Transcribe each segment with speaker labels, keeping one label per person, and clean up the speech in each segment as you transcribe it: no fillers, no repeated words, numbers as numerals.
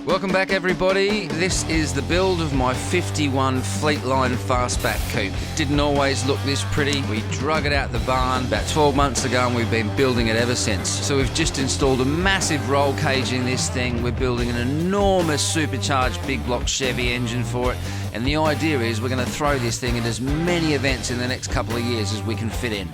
Speaker 1: Welcome back everybody. This is the build of my 51 Fleetline fastback coupe. It didn't always look this pretty. We drug it out the barn about 12 months ago and we've been building it ever since. So we've just installed a massive roll cage in this thing. We're building an enormous supercharged big block Chevy engine for it. And the idea is we're going to throw this thing at as many events in the next couple of years as we can fit in.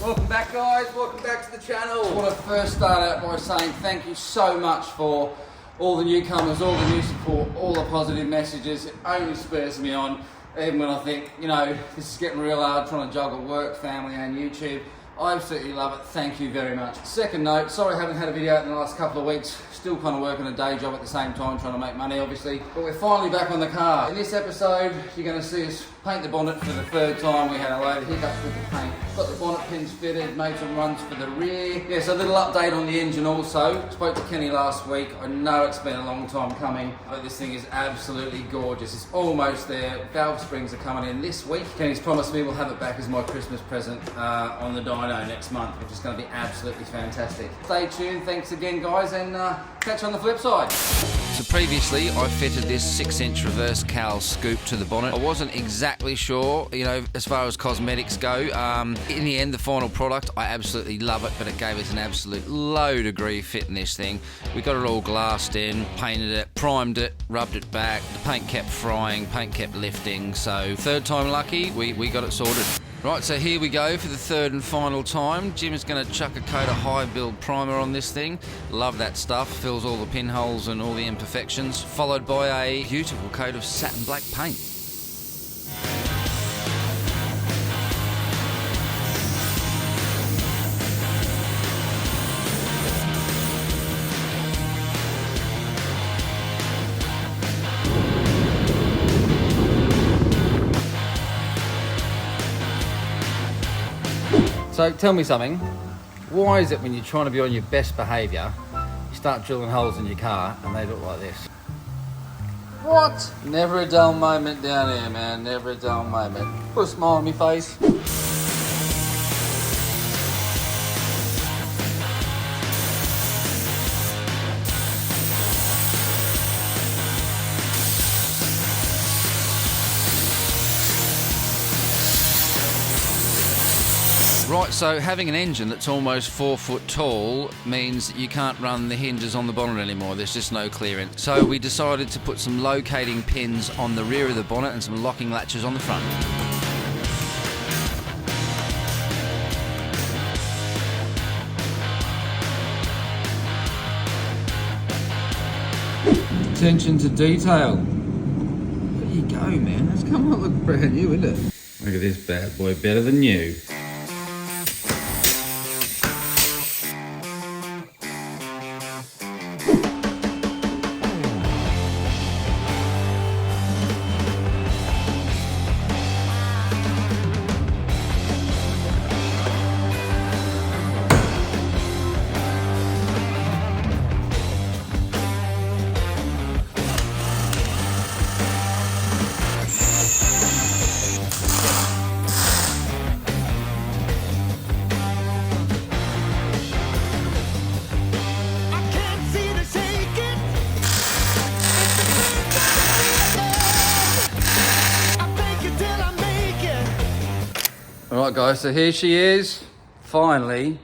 Speaker 1: Welcome back guys, welcome back to the channel. I want to first start out by saying thank you so much for all the newcomers, all the new support, all the positive messages. It only spurs me on, even when I think, you know, this is getting real hard trying to juggle work, family and YouTube. I absolutely love it, thank you very much. Second note, sorry I haven't had a video out in the last couple of weeks. Still kind of working a day job at the same time, trying to make money obviously. But we're finally back on the car. In this episode, you're going to see us paint the bonnet for the third time. We had a load of hiccups with the paint. Got the bonnet pins fitted, made some runs for the rear. Yeah, so a little update on the engine also. Spoke to Kenny last week. I know it's been a long time coming, but this thing is absolutely gorgeous. It's almost there. Valve springs are coming in this week. Kenny's promised me we'll have it back as my Christmas present on the dyno next month, which is going to be absolutely fantastic. Stay tuned. Thanks again, guys, and catch you on the flip side. So previously I fitted this 6-inch reverse cowl scoop to the bonnet. I wasn't exactly sure, you know, as far as cosmetics go. In the end, the final product, I absolutely love it, but it gave us an absolute low degree fit in this thing. We got it all glassed in, painted it, primed it, rubbed it back. The paint kept frying, paint kept lifting. So third time lucky, we got it sorted. Right, so here we go for the third and final time. Jim is going to chuck a coat of high build primer on this thing. Love that stuff, fills all the pinholes and all the imperfections, followed by a beautiful coat of satin black paint. So tell me something, why is it when you're trying to be on your best behaviour, you start drilling holes in your car and they look like this? What? Never a dull moment down here, man, never a dull moment. Put a smile on my face. Right, so having an engine that's almost 4 foot tall means that you can't run the hinges on the bonnet anymore. There's just no clearance. So we decided to put some locating pins on the rear of the bonnet and some locking latches on the front. Attention to detail. There you go, man. That's come on, look brand new, isn't it? Look at this bad boy, better than new. Alright guys, so here she is, finally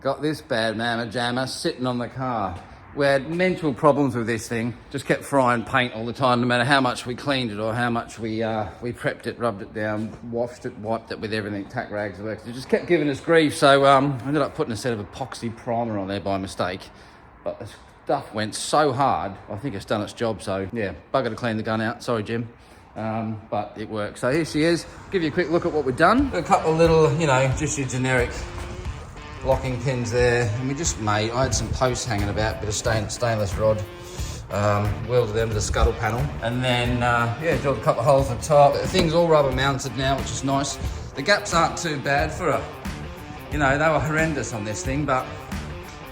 Speaker 1: got this bad mamma jamma sitting on the car. We had mental problems with this thing, just kept frying paint all the time, no matter how much we cleaned it or how much we prepped it, rubbed it down, washed it, wiped it with everything, tack rags, it just kept giving us grief. So I ended up putting a set of epoxy primer on there by mistake, but the stuff went so hard, I think it's done its job. So yeah, bugger to clean the gun out, sorry Jim. But it works. So here she is. Give you a quick look at what we've done. A couple of little, you know, just your generic locking pins there. And we just made, I had some posts hanging about, bit of stainless rod. Welded them to the scuttle panel. And then, yeah, drilled a couple of holes at the top. The thing's all rubber mounted now, which is nice. The gaps aren't too bad for a, you know, they were horrendous on this thing, but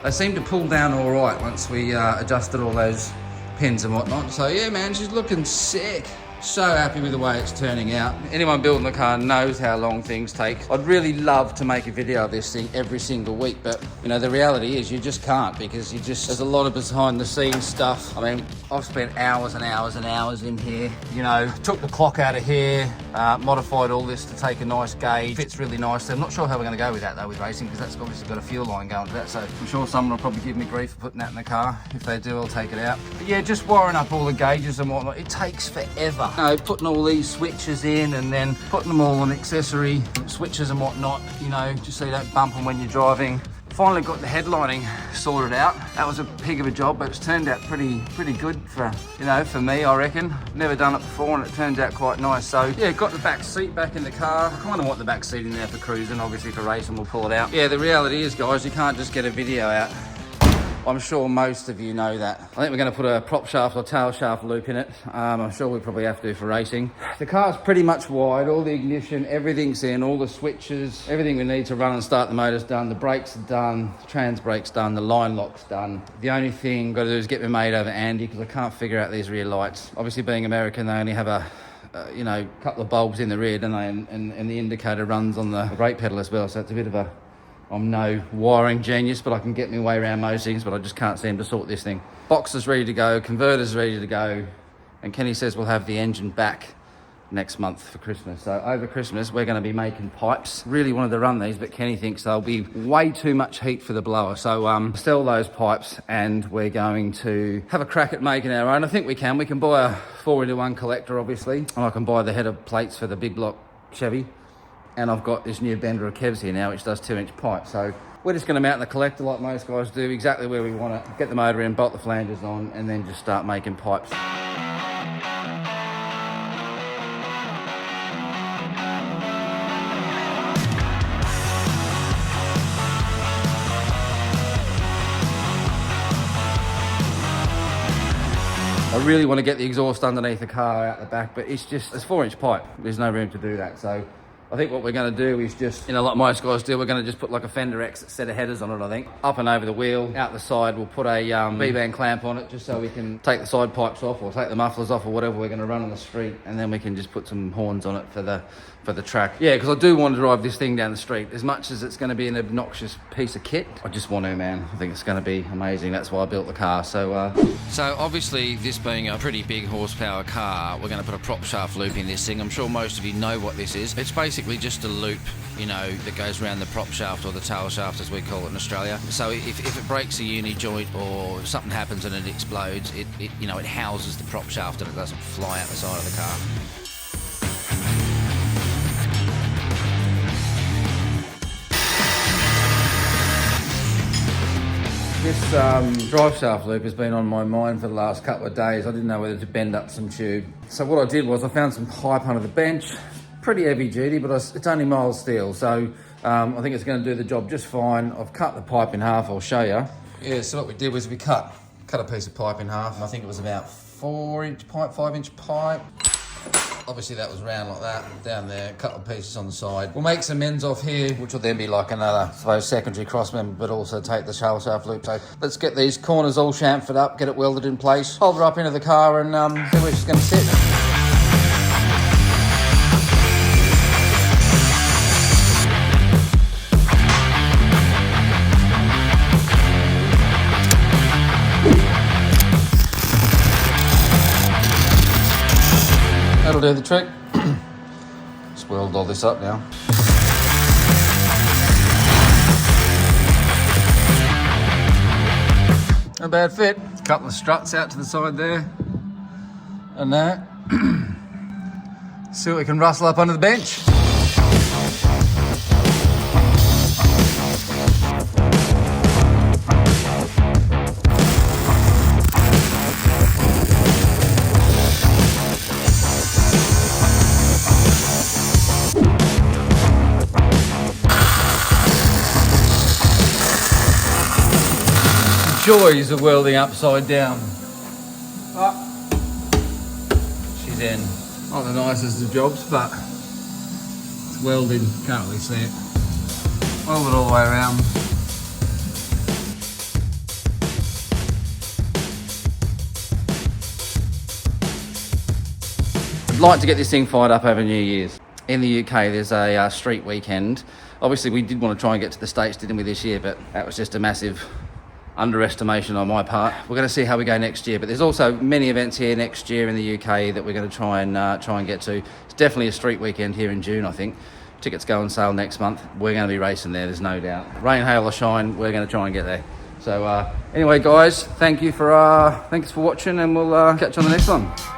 Speaker 1: they seem to pull down all right once we adjusted all those pins and whatnot. So yeah, man, she's looking sick. So happy with the way it's turning out. Anyone building the car knows how long things take. I'd really love to make a video of this thing every single week, but you know, the reality is you just can't, because there's a lot of behind the scenes stuff. I mean, I've spent hours and hours and hours in here, you know, took the clock out of here, modified all this to take a nice gauge. Fits really nicely. I'm not sure how we're gonna go with that though with racing, because that's obviously got a fuel line going to that, so I'm sure someone will probably give me grief for putting that in the car. If they do, I'll take it out. But yeah, just wiring up all the gauges and whatnot, it takes forever. You know, putting all these switches in and then putting them all on accessory switches and whatnot, you know, just so you don't bump them when you're driving. Finally got the headlining sorted out. That was a pig of a job, but it's turned out pretty good for, you know, for me, I reckon. Never done it before, and it turns out quite nice. So yeah, got the back seat back in the car. I kind of want the back seat in there for cruising. Obviously for racing, we'll pull it out. Yeah, the reality is, guys, you can't just get a video out. I'm sure most of you know that. I think we're going to put a prop shaft or tail shaft loop in it. I'm sure we probably have to for racing. The car's pretty much wide, all the ignition, everything's in, all the switches, everything we need to run and start the motor's done. The brakes are done, the trans brake's done, the line lock's done. The only thing I've got to do is get me made over Andy, because I can't figure out these rear lights. Obviously being American, they only have a you know, couple of bulbs in the rear, don't they? And the indicator runs on the brake pedal as well, so it's a bit of a... I'm no wiring genius, but I can get my way around most things, but I just can't seem to sort this thing. Box is ready to go, converter's ready to go, and Kenny says we'll have the engine back next month for Christmas. So over Christmas, we're going to be making pipes. Really wanted to run these, but Kenny thinks they'll be way too much heat for the blower. So sell those pipes, and we're going to have a crack at making our own. I think we can. We can buy a 4-into-1 collector, obviously, and I can buy the header plates for the big block Chevy. And I've got this new bender of Kev's here now, which does 2-inch pipe. So we're just gonna mount the collector like most guys do, exactly where we want it. Get the motor in, bolt the flanges on, and then just start making pipes. I really want to get the exhaust underneath the car out the back, but it's 4-inch pipe. There's no room to do that. So I think what we're going to do is just, you know, like most guys do, we're going to just put like a Fender X set of headers on it, I think. Up and over the wheel, out the side, we'll put a V-band clamp on it, just so we can take the side pipes off or take the mufflers off or whatever we're going to run on the street, and then we can just put some horns on it for the track. Yeah, because I do want to drive this thing down the street. As much as it's going to be an obnoxious piece of kit, I just want to, man. I think it's going to be amazing. That's why I built the car. So obviously, this being a pretty big horsepower car, we're going to put a prop shaft loop in this thing. I'm sure most of you know what this is. It's basically just a loop, you know, that goes around the prop shaft, or the tail shaft as we call it in Australia. So if it breaks a uni joint or something happens and it explodes, it you know, it houses the prop shaft and it doesn't fly out the side of the car. This drive shaft loop has been on my mind for the last couple of days. I didn't know whether to bend up some tube. So what I did was I found some pipe under the bench. Pretty heavy duty, but it's only mild steel. So I think it's going to do the job just fine. I've cut the pipe in half, I'll show you. Yeah, so what we did was we cut a piece of pipe in half. I think it was about 4-inch pipe, 5-inch pipe. Obviously that was round like that, down there, a couple of pieces on the side. We'll make some ends off here, which will then be like another, I suppose, secondary cross member, but also take the tail shaft loop. So let's get these corners all chamfered up, get it welded in place, hold her up into the car, and see where she's going to sit. That'll do the trick. Just weld all this up now. A bad fit. Couple of struts out to the side there. And that. See what we can rustle up under the bench. Joys of welding upside down. Oh, she's in. Not the nicest of jobs, but it's welded. Can't really see it. Weld it all the way around. I'd like to get this thing fired up over New Year's. In the UK, there's a street weekend. Obviously, we did want to try and get to the States, didn't we, this year, but that was just a massive underestimation on my part. We're going to see how we go next year, but there's also many events here next year in the UK that we're going to try and get to. It's definitely a street weekend here in June, I think. Tickets go on sale next month. We're going to be racing there, there's no doubt. Rain, hail or shine, we're going to try and get there. So anyway, guys, thanks for watching, and we'll catch you on the next one.